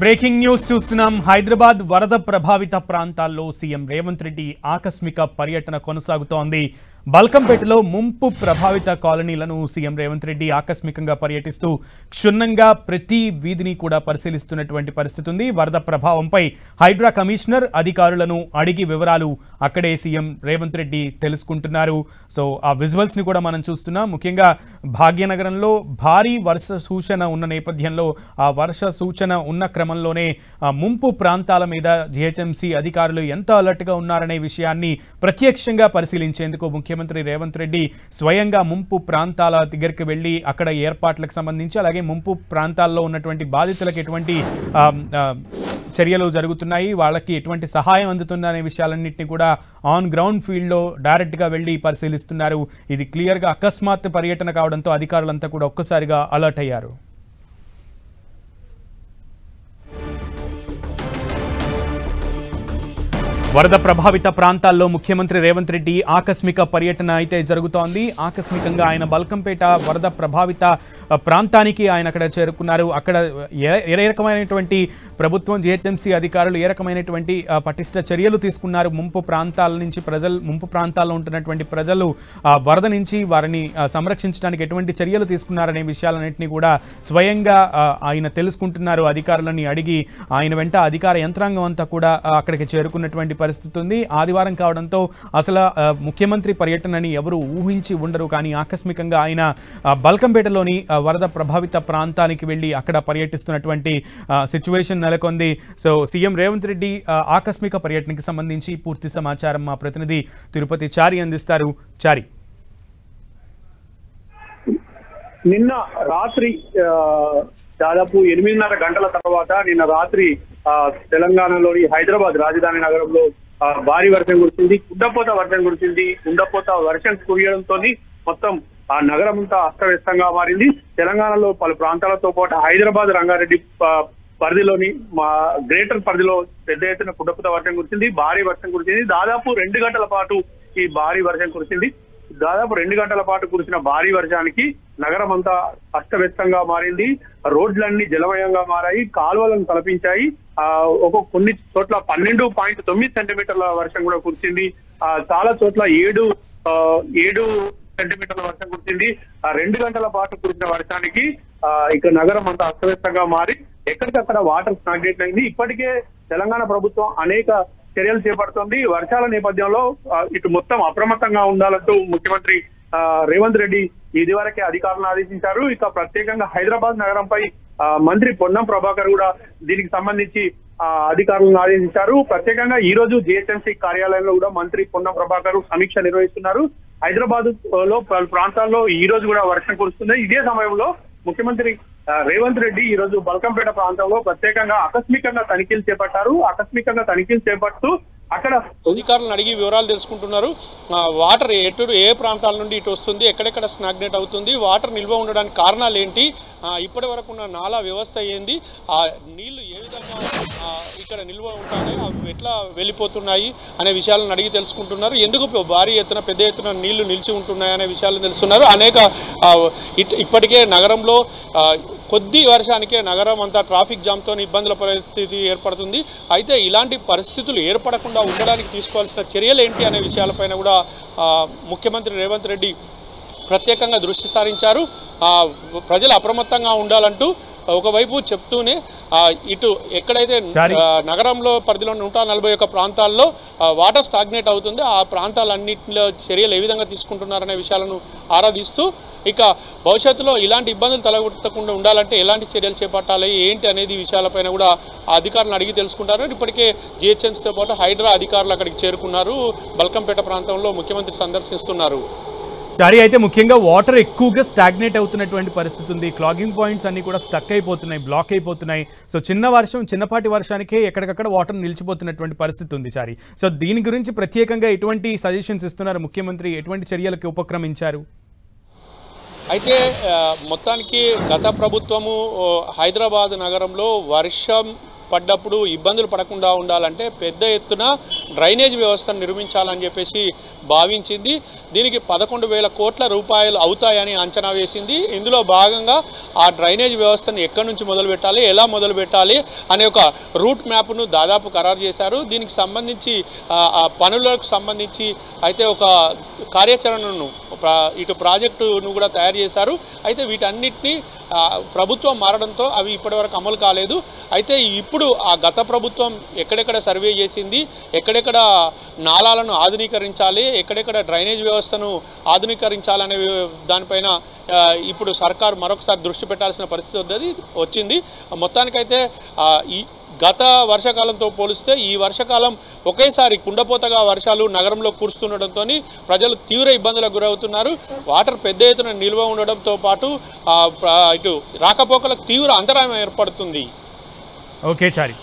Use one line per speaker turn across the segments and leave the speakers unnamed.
Breaking news చూస్తున్నాం. హైదరాబాద్ వరద ప్రభావిత ప్రాంతాల్లో సీఎం రేవంత్ రెడ్డి ఆకస్మిక పర్యటన కొనసాగుతోంది. బల్కంపేటలో ముంపు ప్రభావిత కాలనీలను సీఎం రేవంత్ రెడ్డి ఆకస్మికంగా పర్యటిస్తూ క్షుణ్ణంగా ప్రతి వీధిని కూడా పరిశీలిస్తున్నటువంటి పరిస్థితి ఉంది. వరద ప్రభావంపై హైడ్రా కమిషనర్ అధికారులను అడిగి వివరాలు అక్కడే సీఎం రేవంత్ రెడ్డి తెలుసుకుంటున్నారు. సో ఆ విజువల్స్ ని కూడా మనం చూస్తున్నాం. ముఖ్యంగా భాగ్యనగరంలో భారీ వర్ష సూచన ఉన్న నేపథ్యంలో ఆ వర్ష సూచన ఉన్న క్రమంలోనే ముంపు ప్రాంతాల మీద జీహెచ్ఎంసీ అధికారులు ఎంత అలర్ట్ గా ఉన్నారనే విషయాన్ని ప్రత్యక్షంగా పరిశీలించేందుకు ముఖ్యమంత్రి రేవంత్ రెడ్డి స్వయంగా ముంపు ప్రాంతాల దగ్గరికి వెళ్లి అక్కడ ఏర్పాట్లకు సంబంధించి అలాగే ముంపు ప్రాంతాల్లో ఉన్నటువంటి బాధితులకు ఎటువంటి చర్యలు జరుగుతున్నాయి, వాళ్ళకి ఎటువంటి సహాయం అందుతుందనే విషయాలన్నింటినీ కూడా ఆన్ గ్రౌండ్ ఫీల్డ్లో డైరెక్ట్గా వెళ్ళి పరిశీలిస్తున్నారు. ఇది క్లియర్గా అకస్మాత్ పర్యటన కావడంతో అధికారులంతా కూడా ఒక్కసారిగా అలర్ట్ అయ్యారు. వరద ప్రభావిత ప్రాంతాల్లో ముఖ్యమంత్రి రేవంత్ రెడ్డి ఆకస్మిక పర్యటన అయితే జరుగుతోంది. ఆకస్మికంగా ఆయన బల్కంపేట వరద ప్రభావిత ప్రాంతానికి ఆయన అక్కడ చేరుకున్నారు. అక్కడ ఏ రకమైనటువంటి ప్రభుత్వం జీహెచ్ఎంసీ అధికారులు ఏ రకమైనటువంటి పటిష్ట చర్యలు తీసుకున్నారు, ముంపు ప్రాంతాల్లో ఉంటున్నటువంటి ప్రజలు వరద నుంచి వారిని సంరక్షించడానికి ఎటువంటి చర్యలు తీసుకున్నారనే విషయాలన్నింటినీ కూడా స్వయంగా ఆయన తెలుసుకుంటున్నారు. అధికారులని అడిగి ఆయన వెంట అధికార యంత్రాంగం అంతా కూడా అక్కడికి చేరుకున్నటువంటి పరిస్థితి ఉంది. ఆదివారం కావడంతో అసలు ముఖ్యమంత్రి పర్యటనని ఎవరు ఊహించి ఉండరు. కానీ ఆకస్మికంగా ఆయన బల్కంపేటలోని వరద ప్రభావిత ప్రాంతానికి వెళ్ళి అక్కడ పర్యటిస్తున్నటువంటి సిచ్యువేషన్ నెలకొంది. సో సీఎం రేవంత్ రెడ్డి ఆకస్మిక పర్యటనకి సంబంధించి పూర్తి సమాచారం మా ప్రతినిధి తిరుపతి చారి అందిస్తారు. చారి,
నిన్న రాత్రి దాదాపు 8:30 గంటల తర్వాత నిన్న రాత్రి తెలంగాణలోని హైదరాబాద్ రాజధాని నగరంలో భారీ వర్షం కురిసింది. కుండపోత వర్షం కురిసింది. కుండపోత వర్షం కురియడంతో మొత్తం ఆ నగరం అంతా అస్తవ్యస్తంగా మారింది. తెలంగాణలో పలు ప్రాంతాలతో పాటు హైదరాబాద్ రంగారెడ్డి పరిధిలోని గ్రేటర్ పరిధిలో పెద్ద ఎత్తున కుండపోత వర్షం కురిసింది. భారీ వర్షం కురిసింది. దాదాపు 2 గంటల పాటు ఈ భారీ వర్షం కురిసింది. దాదాపు 2 గంటల పాటు కురిసిన భారీ వర్షానికి నగరం అంతా అస్తవ్యస్తంగా మారింది. రోడ్లన్నీ జలమయంగా మారాయి. కాలువలను తలపించాయి. కొన్ని చోట్ల 12.9 సెంటీమీటర్ల వర్షం కూడా కురిసింది. చాలా చోట్ల 7 సెంటీమీటర్ల వర్షం కురిసింది. 2 గంటల పాటు కురిసిన వర్షానికి ఇక నగరం అంతా అస్తవ్యస్తంగా మారి ఎక్కడికక్కడ వాటర్ స్టాగ్నేట్ అయింది. ఇప్పటికే తెలంగాణ ప్రభుత్వం అనేక చర్యలు చేపడుతోంది. వర్షాల నేపథ్యంలో ఇటు మొత్తం అప్రమత్తంగా ఉండాలంటూ ముఖ్యమంత్రి రేవంత్ రెడ్డి ఇదివరకే అధికారులను ఆదేశించారు. ఇక ప్రత్యేకంగా హైదరాబాద్ నగరంపై మంత్రి పొన్నం ప్రభాకర్ కూడా దీనికి సంబంధించి అధికారులను ఆదేశించారు. ప్రత్యేకంగా ఈ రోజు జీహెచ్ఎంసీ కార్యాలయంలో కూడా మంత్రి పొన్నం ప్రభాకర్ సమీక్ష నిర్వహిస్తున్నారు. హైదరాబాద్ లో పలు ప్రాంతాల్లో ఈ రోజు కూడా వర్షం కురుస్తుంది. ఇదే సమయంలో ముఖ్యమంత్రి రేవంత్ రెడ్డి ఈ రోజు బల్కంపేట ప్రాంతంలో ప్రత్యేకంగా ఆకస్మికంగా తనిఖీలు చేపట్టారు. ఆకస్మికంగా తనిఖీలు చేపడుతూ అక్కడ
అధికారులను అడిగి వివరాలు తెలుసుకుంటున్నారు. వాటర్ ఏ ప్రాంతాల నుండి ఇటు వస్తుంది, ఎక్కడెక్కడ స్నాగ్నేట్ అవుతుంది, వాటర్ నిల్వ ఉండడానికి కారణాలు ఏంటి, ఇప్పటి వరకు ఉన్న నాలా వ్యవస్థ ఏంది, ఆ నీళ్లు ఏ విధంగా ఇక్కడ నిల్వ ఉంటాయి, అవి ఎట్లా వెళ్ళిపోతున్నాయి అనే విషయాలను అడిగి తెలుసుకుంటున్నారు. ఎందుకు భారీ ఎత్తున పెద్ద ఎత్తున నీళ్లు నిలిచి ఉంటున్నాయి అనే విషయాలను తెలుస్తున్నారు. ఇప్పటికే నగరంలో కొద్ది వర్షానికే నగరం అంతా ట్రాఫిక్ జామ్తో ఇబ్బందుల పరిస్థితి ఏర్పడుతుంది. అయితే ఇలాంటి పరిస్థితులు ఏర్పడకుండా ఉండడానికి తీసుకోవాల్సిన చర్యలు ఏంటి అనే విషయాలపైన కూడా ముఖ్యమంత్రి రేవంత్ రెడ్డి ప్రత్యేకంగా దృష్టి సారించారు. ప్రజలు అప్రమత్తంగా ఉండాలంటూ ఒకవైపు చెప్తూనే ఇటు ఎక్కడైతే నగరంలో పరిధిలో 141 ప్రాంతాల్లో వాటర్ స్టాగ్నేట్ అవుతుంది, ఆ ప్రాంతాలన్నింటిలో చర్యలు ఏ విధంగా తీసుకుంటున్నారనే విషయాలను ఆరాధిస్తూ ఇక భవిష్యత్తులో ఇలాంటి ఇబ్బందులు తలెత్తకుండా ఉండాలంటే ఎలాంటి చర్యలు చేపట్టాలి ఏంటి అనేది విషయాలపైన కూడా అధికారులను అడిగి తెలుసుకుంటారు. ఇప్పటికే జీహెచ్ఎంసీతో పాటు హైడ్రా అధికారులు అక్కడికి చేరుకున్నారు. బల్కంపేట ప్రాంతంలో ముఖ్యమంత్రి సందర్శిస్తున్నారు.
చారి, అయితే ముఖ్యంగా వాటర్ ఎక్కువగా స్టాగ్నేట్ అవుతున్నటువంటి పరిస్థితి ఉంది. క్లాగింగ్ పాయింట్స్ అన్ని కూడా స్టక్ అయిపోతున్నాయి, బ్లాక్ అయిపోతున్నాయి. సో చిన్నపాటి వర్షానికే ఎక్కడికక్కడ వాటర్ నిలిచిపోతున్నటువంటి పరిస్థితి ఉంది చారి. సో దీని గురించి ప్రత్యేకంగా ఎటువంటి సజెషన్స్ ఇస్తున్నారు ముఖ్యమంత్రి, ఎటువంటి చర్యలకు ఉపక్రమించారు?
అయితే మొత్తానికి గత ప్రభుత్వము హైదరాబాద్ నగరంలో వర్షం పడ్డప్పుడు ఇబ్బందులు పడకుండా ఉండాలంటే పెద్ద ఎత్తున డ్రైనేజ్ వ్యవస్థను నిర్మించాలని చెప్పేసి భావించింది. దీనికి 11,000 కోట్ల రూపాయలు అవుతాయని అంచనా వేసింది. ఇందులో భాగంగా ఆ డ్రైనేజ్ వ్యవస్థను ఎక్కడి నుంచి మొదలు పెట్టాలి, ఎలా మొదలు పెట్టాలి అనే ఒక రూట్ మ్యాప్ను దాదాపు ఖరారు చేశారు. దీనికి సంబంధించి పనులకు సంబంధించి అయితే ఒక కార్యాచరణను ఇటు ప్రాజెక్టును కూడా తయారు చేశారు. అయితే వీటన్నిటినీ ప్రభుత్వం మారడంతో అవి ఇప్పటివరకు అమలు కాలేదు. అయితే ఇప్పుడు ఆ గత ప్రభుత్వం ఎక్కడెక్కడ సర్వే చేసింది, ఎక్కడెక్కడ నాలాలను ఆధునీకరించాలి, ఎక్కడెక్కడ డ్రైనేజ్ వ్యవస్థను ఆధునీకరించాలనే దానిపైన ఇప్పుడు సర్కారు మరొకసారి దృష్టి పెట్టాల్సిన పరిస్థితి వచ్చింది. మొత్తానికైతే ఈ గత వర్షాకాలంతో పోలిస్తే ఈ వర్షాకాలం ఒకేసారి కుండపోతగా వర్షాలు నగరంలో కురుస్తుండటంతో ప్రజలు తీవ్ర ఇబ్బందులకు గురవుతున్నారు. వాటర్ పెద్ద ఎత్తున నిల్వ ఉండడంతో పాటు ఇటు రాకపోకలకు తీవ్ర అంతరాయం ఏర్పడుతుంది.
ఓకే చారి.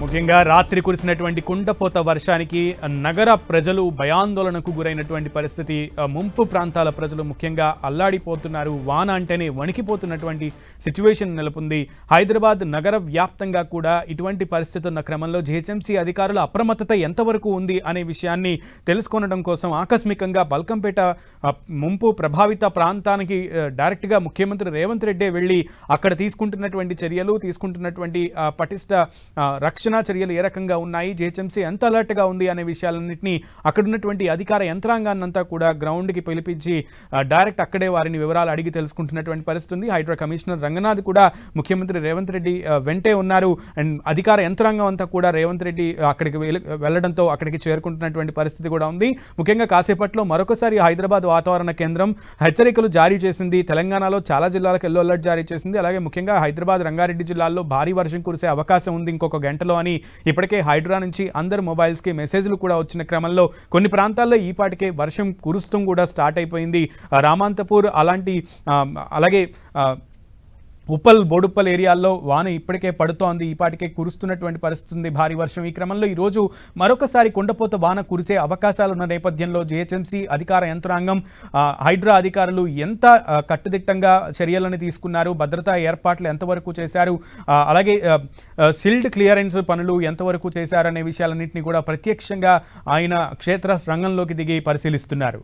ముఖ్యంగా రాత్రి కురిసినటువంటి కుండపోత వర్షానికి నగర ప్రజలు భయాందోళనకు గురైనటువంటి పరిస్థితి. ముంపు ప్రాంతాల ప్రజలు ముఖ్యంగా అల్లాడిపోతున్నారు. వాన అంటేనే వణికిపోతున్నటువంటి సిచ్యువేషన్ నెలకొంది. హైదరాబాద్ నగర వ్యాప్తంగా కూడా ఇటువంటి పరిస్థితి ఉన్న క్రమంలో జిహెచ్ఎంసీ అధికారుల అప్రమత్తత ఎంతవరకు ఉంది అనే విషయాన్ని తెలుసుకోవడం కోసం ఆకస్మికంగా బల్కంపేట ముంపు ప్రభావిత ప్రాంతానికి డైరెక్ట్గా ముఖ్యమంత్రి రేవంత్ రెడ్డి వెళ్ళి అక్కడ తీసుకుంటున్నటువంటి చర్యలు, తీసుకుంటున్నటువంటి పటిష్ట రక్షణ చర్యలు ఏ రకంగా ఉన్నాయి, జిహెచ్ఎంసీ ఎంత అలర్ట్గా ఉంది అనే విషయాలన్నింటినీ అక్కడున్నటువంటి అధికార యంత్రాంగాన్నంతా కూడా గ్రౌండ్కి పిలిపించి డైరెక్ట్ అక్కడే వారిని వివరాలు అడిగి తెలుసుకుంటున్నటువంటి పరిస్థితి ఉంది. హైడ్రా కమిషనర్ రంగనాథ్ కూడా ముఖ్యమంత్రి రేవంత్ రెడ్డి వెంటే ఉన్నారు. అండ్ అధికార యంత్రాంగం అంతా కూడా రేవంత్ రెడ్డి అక్కడికి వెళ్లడంతో అక్కడికి చేరుకుంటున్నటువంటి పరిస్థితి కూడా ఉంది. ముఖ్యంగా కాసేపట్లో మరొకసారి హైదరాబాద్ వాతావరణ కేంద్రం హెచ్చరికలు జారీ చేసింది. తెలంగాణలో చాలా జిల్లాలకు ఎల్లో అలర్ట్ జారీ చేసింది. అలాగే ముఖ్యంగా హైదరాబాద్, రంగారెడ్డి జిల్లాల్లో భారీ వర్షం కురిసే అవకాశం ఉంది ఇంకొక గంటలో అని ఇప్పటికే హైడ్రా నుంచి అందరు మొబైల్స్కి మెసేజ్లు కూడా వచ్చిన క్రమంలో కొన్ని ప్రాంతాల్లో ఈపాటికే వర్షం కురుస్తూ కూడా స్టార్ట్ అయిపోయింది. రామాంతపూర్ అలాగే ఉప్పల్, బోడుప్పల్ ఏరియాల్లో వాన ఇప్పటికే పడుతోంది. ఈపాటికే కురుస్తున్నటువంటి పరిస్థితి ఉంది భారీ వర్షం. ఈ క్రమంలో ఈరోజు మరొకసారి కుండపోత వాన కురిసే అవకాశాలున్న నేపథ్యంలో జిహెచ్ఎంసీ అధికార యంత్రాంగం, హైడ్రా అధికారులు ఎంత కట్టుదిట్టంగా చర్యలను తీసుకున్నారు, భద్రతా ఏర్పాట్లు ఎంతవరకు చేశారు, అలాగే సిల్డ్ క్లియరెన్స్ పనులు ఎంతవరకు చేశారనే విషయాలన్నింటినీ కూడా ప్రత్యక్షంగా ఆయన క్షేత్ర రంగంలోకి దిగి పరిశీలిస్తున్నారు.